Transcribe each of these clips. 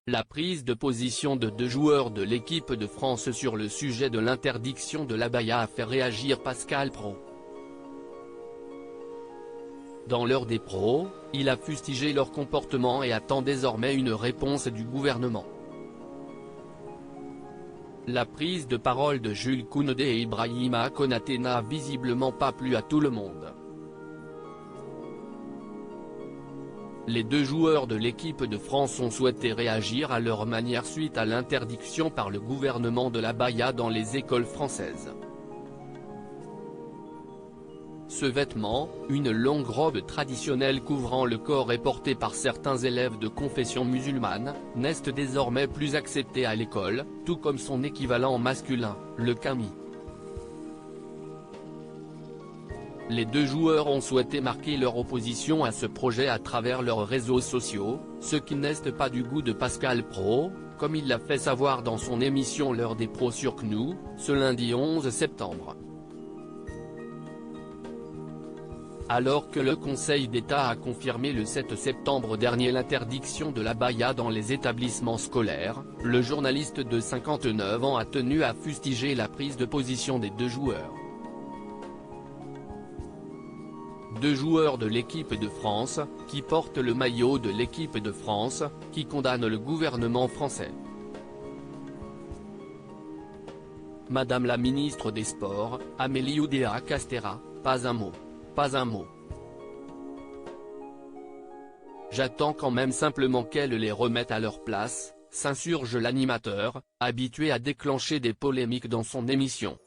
La prise de position de deux joueurs de l'équipe de France sur le sujet de l'interdiction de l'abaya a fait réagir Pascal Praud. Dans l'heure des pros, il a fustigé leur comportement et attend désormais une réponse du gouvernement. La prise de parole de Jules Koundé et Ibrahima Konaté n'a visiblement pas plu à tout le monde. Les deux joueurs de l'équipe de France ont souhaité réagir à leur manière suite à l'interdiction par le gouvernement de l'abaya dans les écoles françaises. Ce vêtement, une longue robe traditionnelle couvrant le corps et portée par certains élèves de confession musulmane, n'est désormais plus accepté à l'école, tout comme son équivalent masculin, le kami. Les deux joueurs ont souhaité marquer leur opposition à ce projet à travers leurs réseaux sociaux, ce qui n'est pas du goût de Pascal Praud, comme il l'a fait savoir dans son émission L'heure des pros sur CNOO, ce lundi 11 septembre. Alors que le Conseil d'État a confirmé le 7 septembre dernier l'interdiction de l'abaya dans les établissements scolaires, le journaliste de 59 ans a tenu à fustiger la prise de position des deux joueurs. Deux joueurs de l'équipe de France, qui portent le maillot de l'équipe de France, qui condamnent le gouvernement français. Madame la ministre des Sports, Amélie Oudéa-Castéra, pas un mot. Pas un mot. J'attends quand même simplement qu'elle les remette à leur place, s'insurge l'animateur, habitué à déclencher des polémiques dans son émission.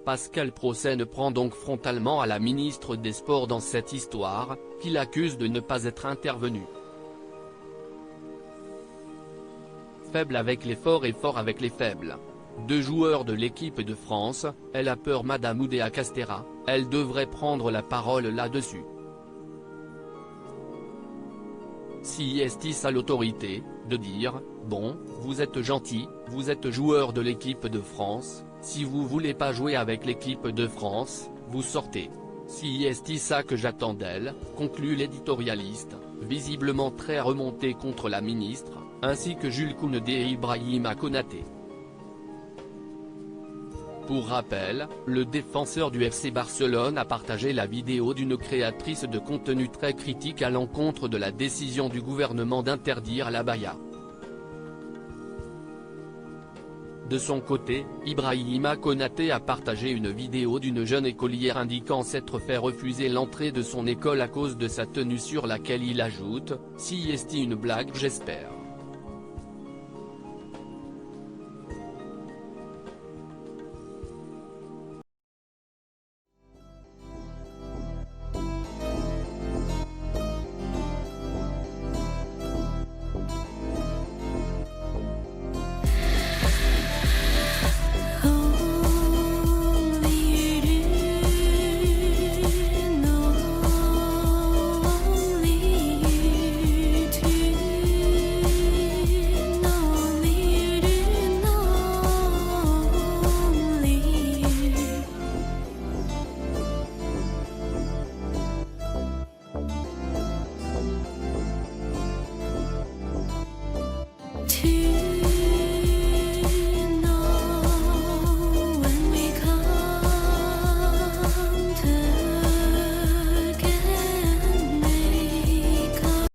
Pascal Praud ne prend donc frontalement à la ministre des Sports dans cette histoire, qu'il accuse de ne pas être intervenue. Faible avec les forts et fort avec les faibles. Deux joueurs de l'équipe de France, elle a peur Madame Oudéa-Castéra, elle devrait prendre la parole là-dessus. Si est-il à l'autorité, de dire, bon, vous êtes gentil, vous êtes joueur de l'équipe de France, si vous voulez pas jouer avec l'équipe de France, vous sortez. Si est-il ça que j'attends d'elle, conclut l'éditorialiste, visiblement très remonté contre la ministre, ainsi que Jules Koundé et Ibrahima Konaté. Pour rappel, le défenseur du FC Barcelone a partagé la vidéo d'une créatrice de contenu très critique à l'encontre de la décision du gouvernement d'interdire l'abaya. De son côté, Ibrahima Konaté a partagé une vidéo d'une jeune écolière indiquant s'être fait refuser l'entrée de son école à cause de sa tenue sur laquelle il ajoute « Si est-il une blague j'espère ».